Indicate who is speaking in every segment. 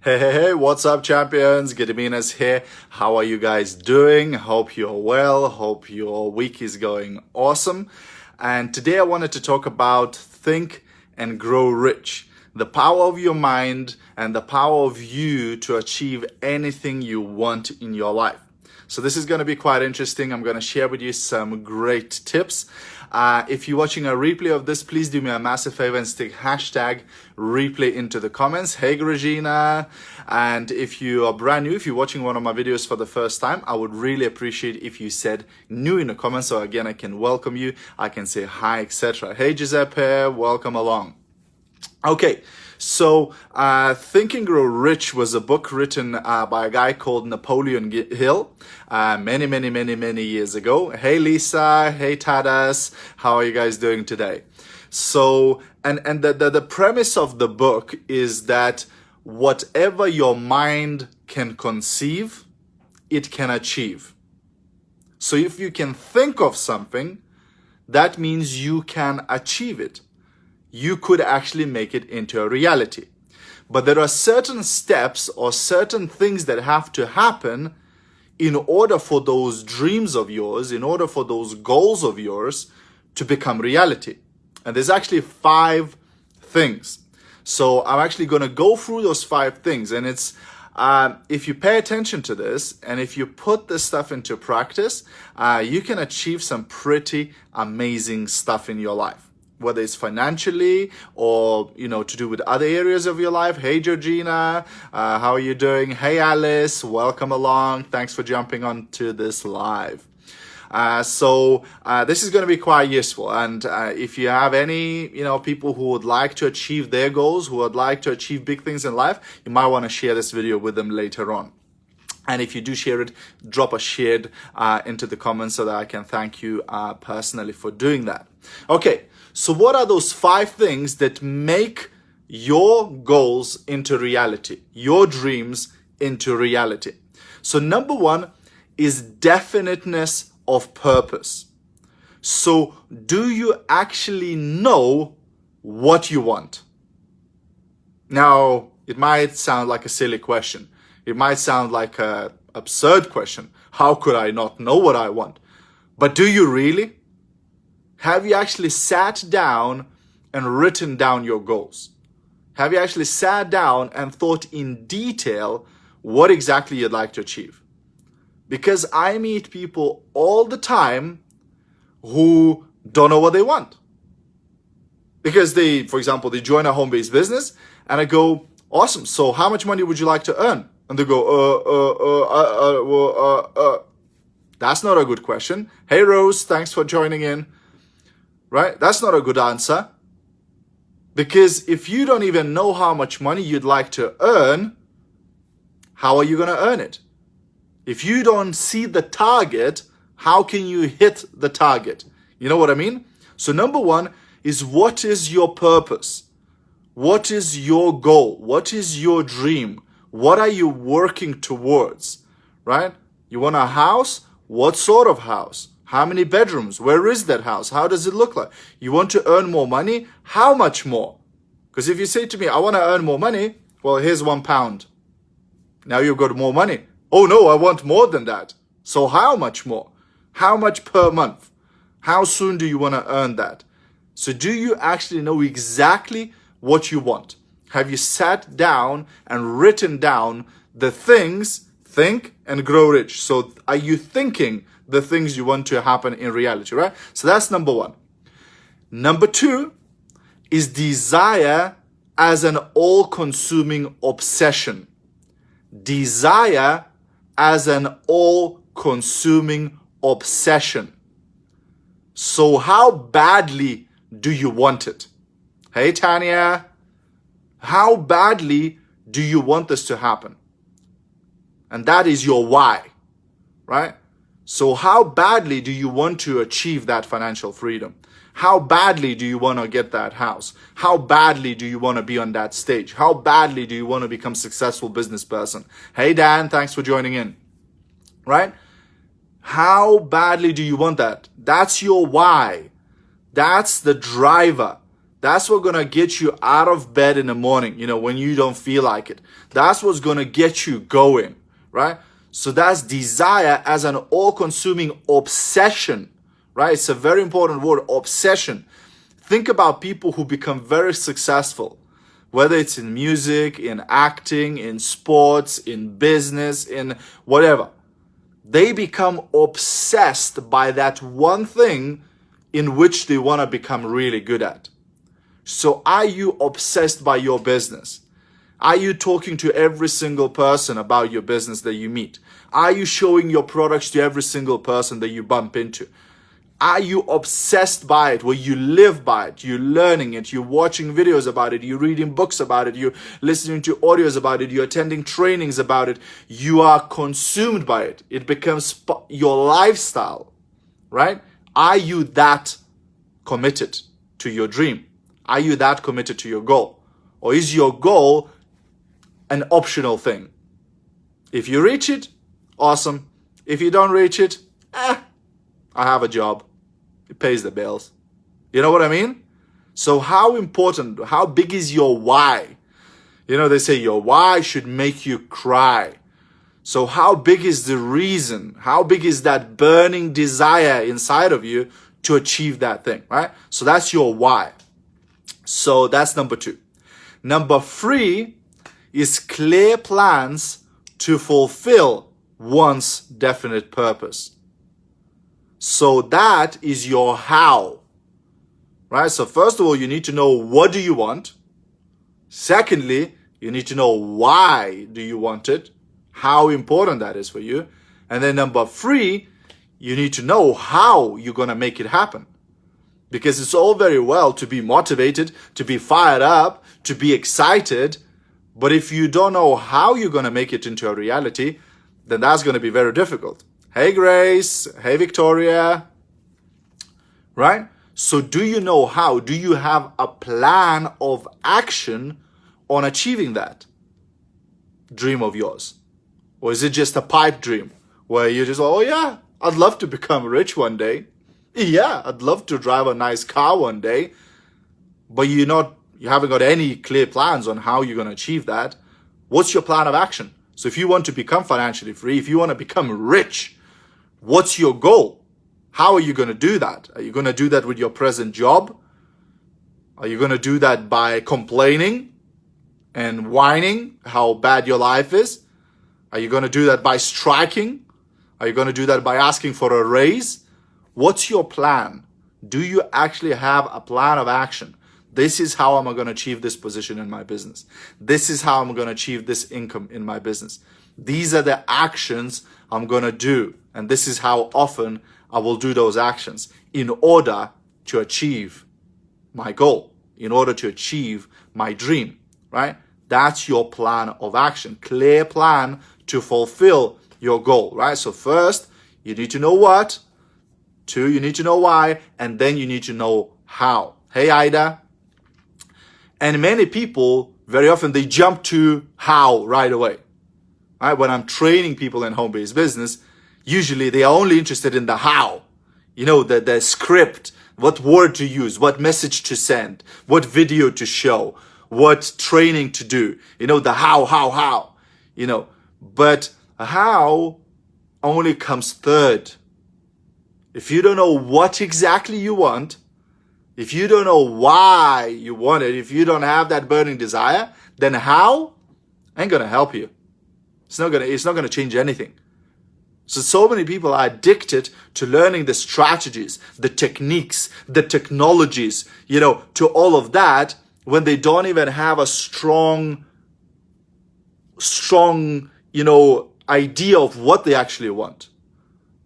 Speaker 1: Hey, what's up, champions? Gediminas here. How are you guys doing? Hope you're well. Hope your week is going awesome. And today I wanted to talk about think and grow rich. The power of your mind and the power of you to achieve anything you want in your life. So this is going to be quite interesting. I'm going to share with you some great tips. If you're watching a replay of this, please do me a massive favor and stick hashtag replay into the comments. Hey, Regina. And if you are brand new, if you're watching one of my videos for the first time, I would really appreciate if you said new in the comments. So again, I can welcome you. I can say hi, etc. Hey, Giuseppe, welcome along. Okay, so Think and Grow Rich was a book written by a guy called Napoleon Hill many years ago. Hey, Lisa. Hey, Tadas. How are you guys doing today? So, and the premise of the book is that whatever your mind can conceive, it can achieve. So if you can think of something, that means you can achieve it. You could actually make it into a reality. But there are certain steps or certain things that have to happen in order for those dreams of yours, in order for those goals of yours to become reality. And there's actually 5 things. So I'm actually going to go through those 5 things. And it's, if you pay attention to this and if you put this stuff into practice, you can achieve some pretty amazing stuff in your life. Whether it's financially or, to do with other areas of your life. Hey, Georgina, how are you doing? Hey, Alice, welcome along. Thanks for jumping onto this live. So this is going to be quite useful. And if you have any, people who would like to achieve their goals, who would like to achieve big things in life, you might want to share this video with them later on. And if you do share it, drop a shared into the comments so that I can thank you personally for doing that. Okay. So what are those 5 things that make your goals into reality, your dreams into reality? So number 1 is definiteness of purpose. So do you actually know what you want? Now, it might sound like a silly question. It might sound like an absurd question. How could I not know what I want? But do you really? Have you actually sat down and written down your goals? Have you actually sat down and thought in detail what exactly you'd like to achieve? Because I meet people all the time who don't know what they want. Because they, for example, they join a home-based business and I go, awesome, so how much money would you like to earn? And they go, That's not a good question. Hey, Rose, thanks for joining in. Right? That's not a good answer. Because if you don't even know how much money you'd like to earn, how are you going to earn it? If you don't see the target, how can you hit the target? You know what I mean? So number 1 is, what is your purpose? What is your goal? What is your dream? What are you working towards? Right? You want a house? What sort of house? How many bedrooms? Where is that house? How does it look like? You want to earn more money? How much more? Because if you say to me, I want to earn more money, well, here's £1. Now you've got more money. Oh no, I want more than that. So how much more? How much per month? How soon do you want to earn that? So do you actually know exactly what you want? Have you sat down and written down the things, think and grow rich? So are you thinking the things you want to happen in reality, right? So that's number 1. Number 2 is desire as an all-consuming obsession. Desire as an all-consuming obsession. So how badly do you want it? Hey, Tanya. How badly do you want this to happen? And that is your why, right? So how badly do you want to achieve that financial freedom? How badly do you want to get that house? How badly do you want to be on that stage? How badly do you want to become a successful business person? Hey, Dan, thanks for joining in. Right? How badly do you want that? That's your why. That's the driver. That's what's gonna get you out of bed in the morning, when you don't feel like it. That's what's gonna get you going, right? So that's desire as an all-consuming obsession, right? It's a very important word, obsession. Think about people who become very successful, whether it's in music, in acting, in sports, in business, in whatever. They become obsessed by that one thing in which they want to become really good at. So are you obsessed by your business? Are you talking to every single person about your business that you meet? Are you showing your products to every single person that you bump into? Are you obsessed by it, where you live by it, you're learning it, you're watching videos about it, you're reading books about it, you're listening to audios about it, you're attending trainings about it, you are consumed by it. It becomes your lifestyle, right? Are you that committed to your dream? Are you that committed to your goal? Or is your goal an optional thing? If you reach it, awesome. If you don't reach it, I have a job. It pays the bills. You know what I mean? So how important, how big is your why? They say your why should make you cry. So how big is the reason? How big is that burning desire inside of you to achieve that thing, right? So that's your why. So that's number 2. Number 3 is clear plans to fulfill one's definite purpose. So that is your how, right? So first of all, you need to know what do you want. Secondly, you need to know why do you want it, how important that is for you. And then number 3, you need to know how you're going to make it happen. Because it's all very well to be motivated, to be fired up, to be excited. But if you don't know how you're going to make it into a reality, then that's going to be very difficult. Hey, Grace. Hey, Victoria. Right? So do you know how? Do you have a plan of action on achieving that dream of yours? Or is it just a pipe dream where you just, oh yeah, I'd love to become rich one day. Yeah, I'd love to drive a nice car one day. But you haven't got any clear plans on how you're going to achieve that. What's your plan of action? So if you want to become financially free, if you want to become rich, what's your goal? How are you going to do that? Are you going to do that with your present job? Are you going to do that by complaining and whining how bad your life is? Are you going to do that by striking? Are you going to do that by asking for a raise? What's your plan? Do you actually have a plan of action? This is how I'm going to achieve this position in my business. This is how I'm going to achieve this income in my business. These are the actions I'm going to do. And this is how often I will do those actions in order to achieve my goal, in order to achieve my dream, right? That's your plan of action. Clear plan to fulfill your goal, right? So first, you need to know what. 2, you need to know why. And then you need to know how. Hey, Ida. And many people, very often, they jump to how right away. Right? When I'm training people in home-based business, usually they are only interested in the how. The script, what word to use, what message to send, what video to show, what training to do. The how. But how only comes third. If you don't know what exactly you want, if you don't know why you want it, if you don't have that burning desire, then how ain't gonna help you. It's not gonna change anything. So many people are addicted to learning the strategies, the techniques, the technologies, to all of that when they don't even have a strong, idea of what they actually want.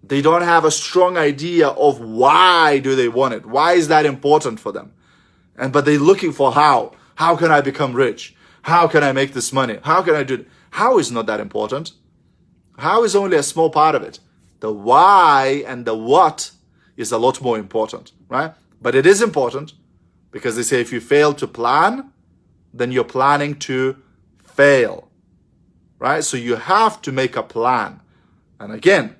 Speaker 1: They don't have a strong idea of why do they want it. Why is that important for them? But they're looking for how. How can I become rich? How can I make this money? How can I do it? How is not that important. How is only a small part of it. The why and the what is a lot more important, right? But it is important because they say if you fail to plan, then you're planning to fail, right? So you have to make a plan. And again,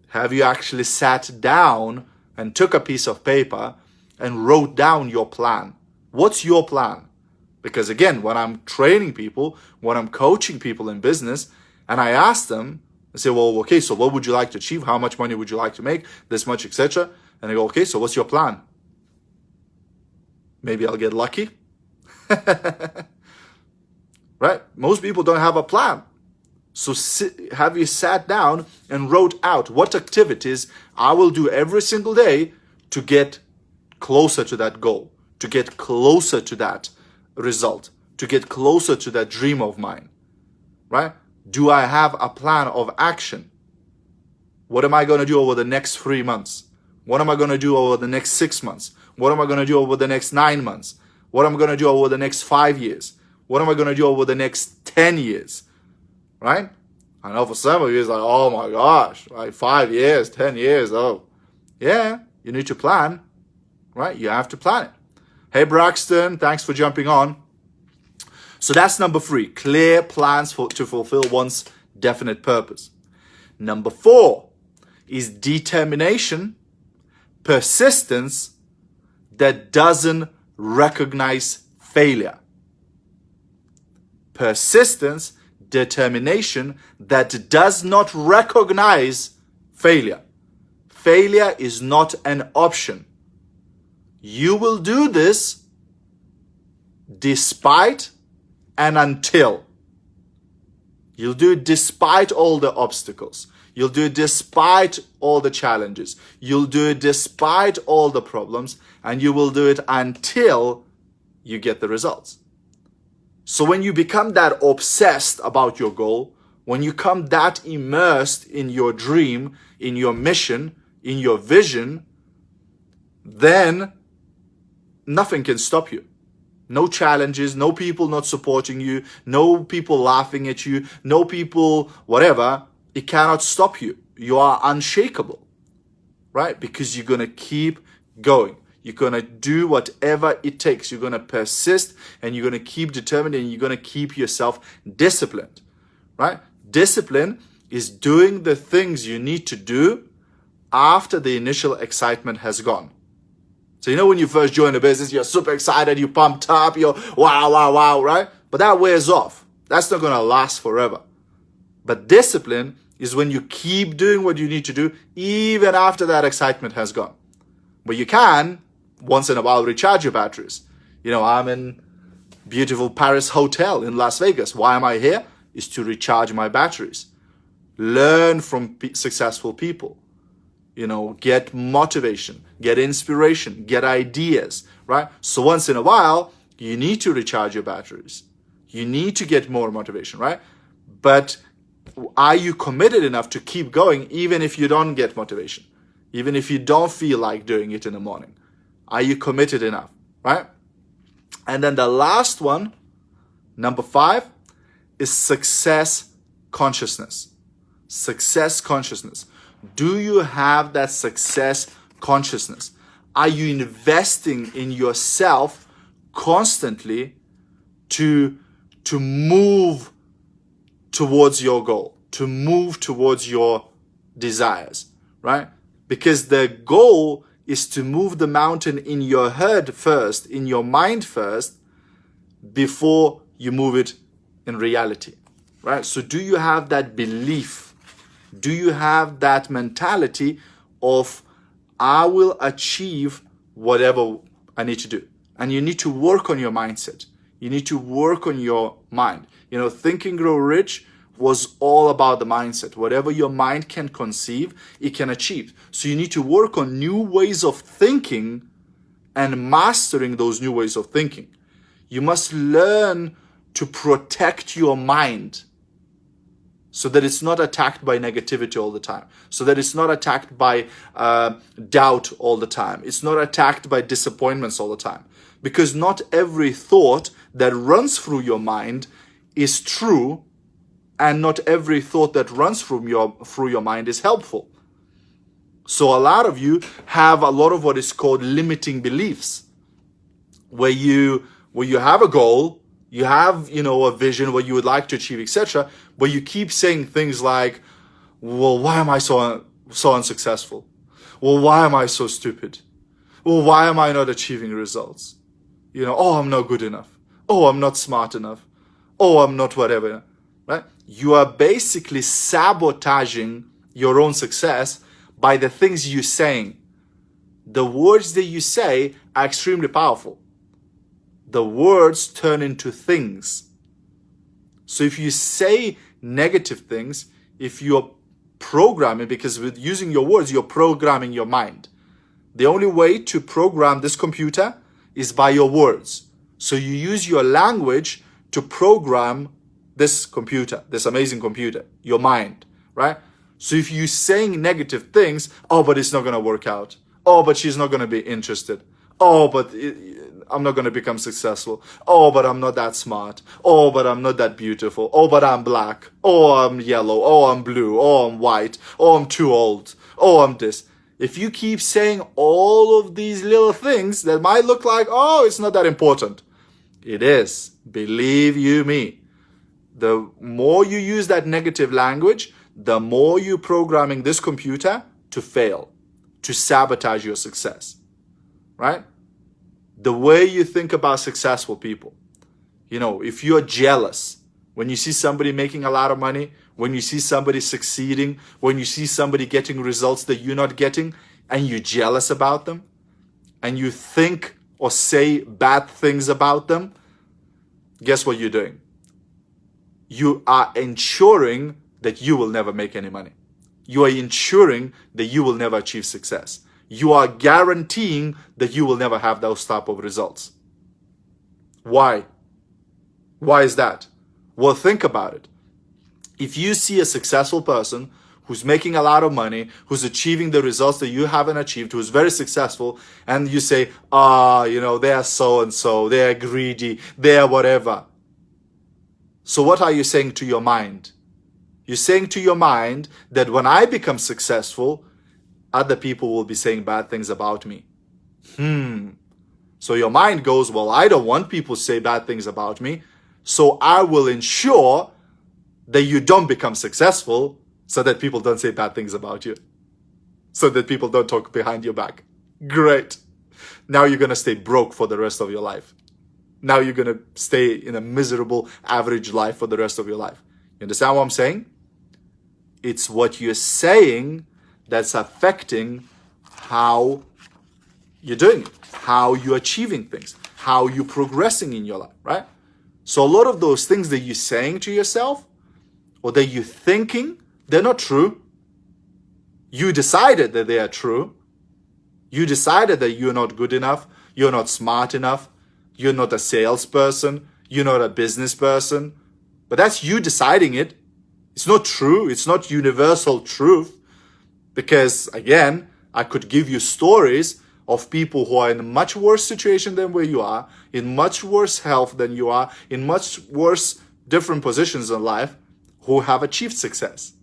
Speaker 1: have you actually sat down and took a piece of paper and wrote down your plan? What's your plan? Because again, when I'm training people, when I'm coaching people in business, and I ask them, I say, well, okay, so what would you like to achieve? How much money would you like to make? This much, etc. And they go, okay, so what's your plan? Maybe I'll get lucky. Right? Most people don't have a plan. So have you sat down and wrote out what activities I will do every single day to get closer to that goal, to get closer to that result, to get closer to that dream of mine, right? Do I have a plan of action? What am I going to do over the next 3 months? What am I going to do over the next 6 months? What am I going to do over the next 9 months? What am I going to do over the next 5 years? What am I going to do over the next 10 years? Right? I know for some of you it's like, oh my gosh, like 5 years, 10 years, oh. Yeah, you need to plan, right? You have to plan it. Hey Braxton, thanks for jumping on. So that's number 3, clear plans to fulfill one's definite purpose. Number 4 is determination, persistence that doesn't recognize failure. Persistence, determination that does not recognize failure. Failure is not an option. You will do this despite and until. You'll do it despite all the obstacles. You'll do it despite all the challenges. You'll do it despite all the problems, and you will do it until you get the results. So when you become that obsessed about your goal, when you become that immersed in your dream, in your mission, in your vision, then nothing can stop you. No challenges, no people not supporting you, no people laughing at you, no people, whatever. It cannot stop you. You are unshakable, right? Because you're going to keep going. You're going to do whatever it takes. You're going to persist and you're going to keep determined and you're going to keep yourself disciplined, right? Discipline is doing the things you need to do after the initial excitement has gone. So you know when you first join a business, you're super excited, you're pumped up, you're wow, right? But that wears off. That's not going to last forever. But discipline is when you keep doing what you need to do even after that excitement has gone. But you can once in a while recharge your batteries. You know, I'm in beautiful Paris hotel in Las Vegas. Why am I here? Is to recharge my batteries. Learn from successful people. You know, get motivation, get inspiration, get ideas, right? So once in a while, you need to recharge your batteries. You need to get more motivation, right? But are you committed enough to keep going even if you don't get motivation? Even if you don't feel like doing it in the morning? Are you committed enough, right? And then the last one, number 5, is success consciousness. Success consciousness. Do you have that success consciousness? Are you investing in yourself constantly to move towards your goal, to move towards your desires, right? Because the goal is to move the mountain in your head first, in your mind first, before you move it in reality, right? So do you have that belief? Do you have that mentality of, I will achieve whatever I need to do? And you need to work on your mindset. You need to work on your mind. You know, Think and Grow Rich was all about the mindset. Whatever your mind can conceive, it can achieve. So you need to work on new ways of thinking and mastering those new ways of thinking. You must learn to protect your mind so that it's not attacked by negativity all the time, so that it's not attacked by doubt all the time. It's not attacked by disappointments all the time. Because not every thought that runs through your mind is true, and not every thought that runs through your mind is helpful. So a lot of you have a lot of what is called limiting beliefs, where you have a goal, you have, a vision, what you would like to achieve, etc. But you keep saying things like, well, why am I so unsuccessful? Well, why am I so stupid? Well, why am I not achieving results? Oh, I'm not good enough. Oh, I'm not smart enough. Oh, I'm not whatever, right? You are basically sabotaging your own success by the things you're saying. The words that you say are extremely powerful. The words turn into things. So if you say negative things, if you're programming, because with using your words, you're programming your mind. The only way to program this computer is by your words. So you use your language to program this computer, this amazing computer, your mind, right? So if you're saying negative things, oh, but it's not going to work out. Oh, but she's not going to be interested. Oh, but I'm not going to become successful. Oh, but I'm not that smart. Oh, but I'm not that beautiful. Oh, but I'm black. Oh, I'm yellow. Oh, I'm blue. Oh, I'm white. Oh, I'm too old. Oh, I'm this. If you keep saying all of these little things that might look like, oh, it's not that important. It is. Believe you me. The more you use that negative language, the more you're programming this computer to fail, to sabotage your success, right? The way you think about successful people, if you're jealous, when you see somebody making a lot of money, when you see somebody succeeding, when you see somebody getting results that you're not getting, and you're jealous about them, and you think or say bad things about them, guess what you're doing? You are ensuring that you will never make any money. You are ensuring that you will never achieve success. You are guaranteeing that you will never have those type of results. Why? Why is that? Well, think about it. If you see a successful person who's making a lot of money, who's achieving the results that you haven't achieved, who's very successful, and you say, they are so-and-so, they are greedy, they are whatever. So what are you saying to your mind? You're saying to your mind that when I become successful, other people will be saying bad things about me. So your mind goes, well, I don't want people to say bad things about me, so I will ensure that you don't become successful so that people don't say bad things about you, so that people don't talk behind your back. Great. Now you're going to stay broke for the rest of your life. Now you're going to stay in a miserable, average life for the rest of your life. You understand what I'm saying? It's what you're saying that's affecting how you're doing it, how you're achieving things, how you're progressing in your life, right? So a lot of those things that you're saying to yourself or that you're thinking, they're not true. You decided that they are true. You decided that you're not good enough, you're not smart enough, you're not a salesperson, you're not a business person. But that's you deciding it. It's not true. It's not universal truth. Because again, I could give you stories of people who are in a much worse situation than where you are, in much worse health than you are, in much worse different positions in life, who have achieved success,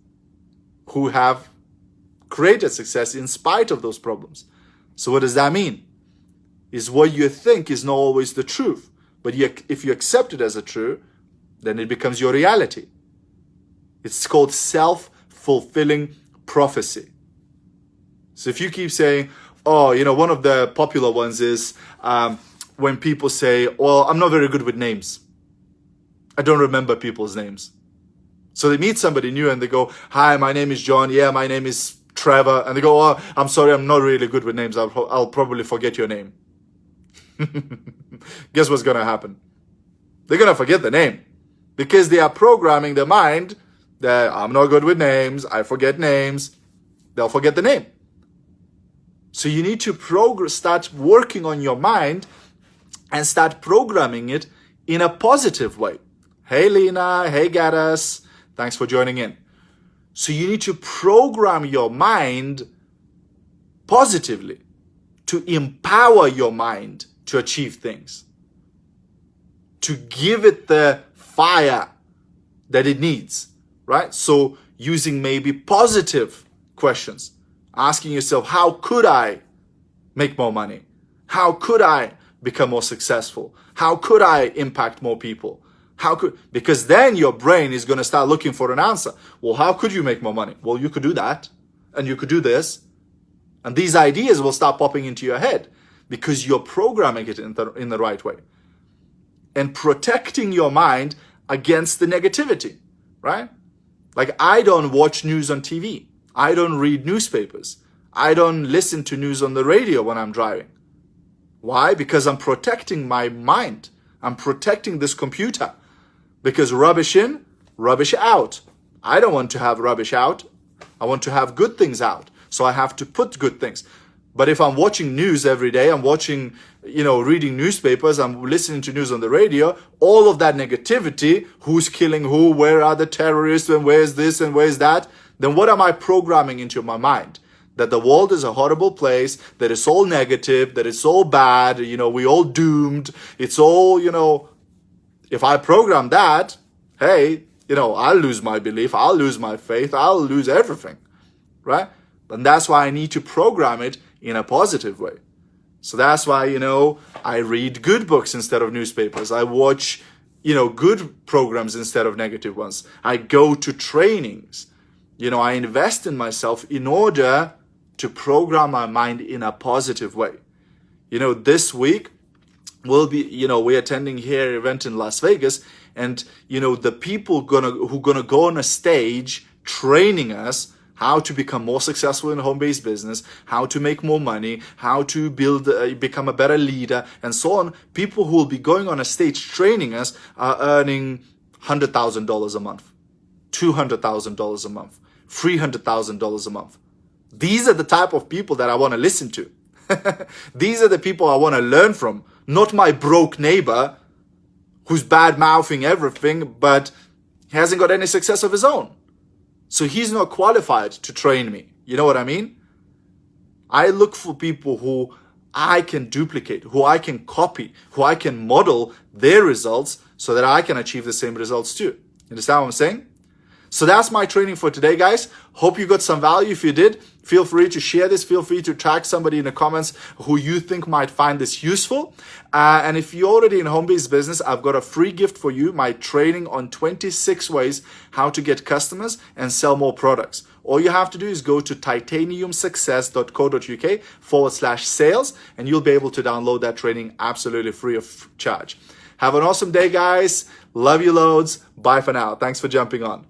Speaker 1: who have created success in spite of those problems. So what does that mean? Is what you think is not always the truth. But if you accept it as a truth, then it becomes your reality. It's called self-fulfilling prophecy. So if you keep saying, one of the popular ones is when people say, well, I'm not very good with names. I don't remember people's names. So they meet somebody new and they go, hi, my name is John. Yeah, my name is Trevor. And they go, oh, I'm sorry, I'm not really good with names. I'll probably forget your name. Guess what's going to happen? They're going to forget the name because they are programming their mind that I'm not good with names. I forget names. They'll forget the name. So you need to start working on your mind and start programming it in a positive way. Hey, Lena. Hey, Gaddis. Thanks for joining in. So you need to program your mind positively to empower your mind to achieve things, to give it the fire that it needs, right? So using maybe positive questions, asking yourself, how could I make more money? How could I become more successful? How could I impact more people? Because then your brain is going to start looking for an answer. Well, how could you make more money? Well, you could do that, and you could do this, and these ideas will start popping into your head. because you're programming it in the right way and protecting your mind against the negativity, right? Like, I don't watch news on TV. I don't read newspapers. I don't listen to news on the radio when I'm driving. Why? Because I'm protecting my mind. I'm protecting this computer. Because rubbish in, rubbish out. I don't want to have rubbish out. I want to have good things out. So I have to put good things. But if I'm watching news every day, I'm watching, reading newspapers, I'm listening to news on the radio, all of that negativity, who's killing who, where are the terrorists, and where's this and where's that, then what am I programming into my mind? That the world is a horrible place, that it's all negative, that it's all bad, we all doomed, it's all, if I program that, hey, I'll lose my belief, I'll lose my faith, I'll lose everything, right? And that's why I need to program it in a positive way. So that's why, I read good books instead of newspapers. I watch, good programs instead of negative ones. I go to trainings. I invest in myself in order to program my mind in a positive way. This week we'll be, we're attending here an event in Las Vegas, and, the people who gonna go on a stage training us how to become more successful in home-based business, how to make more money, how to build, become a better leader, and so on. People who will be going on a stage training us are earning $100,000 a month, $200,000 a month, $300,000 a month. These are the type of people that I want to listen to. These are the people I want to learn from, not my broke neighbor who's bad-mouthing everything, but hasn't got any success of his own. So he's not qualified to train me. You know what I mean? I look for people who I can duplicate, who I can copy, who I can model their results so that I can achieve the same results too. You understand what I'm saying? So that's my training for today, guys. Hope you got some value. If you did, feel free to share this. Feel free to tag somebody in the comments who you think might find this useful. And if you're already in home-based business, I've got a free gift for you, my training on 26 ways how to get customers and sell more products. All you have to do is go to titaniumsuccess.co.uk/sales, and you'll be able to download that training absolutely free of charge. Have an awesome day, guys. Love you loads. Bye for now. Thanks for jumping on.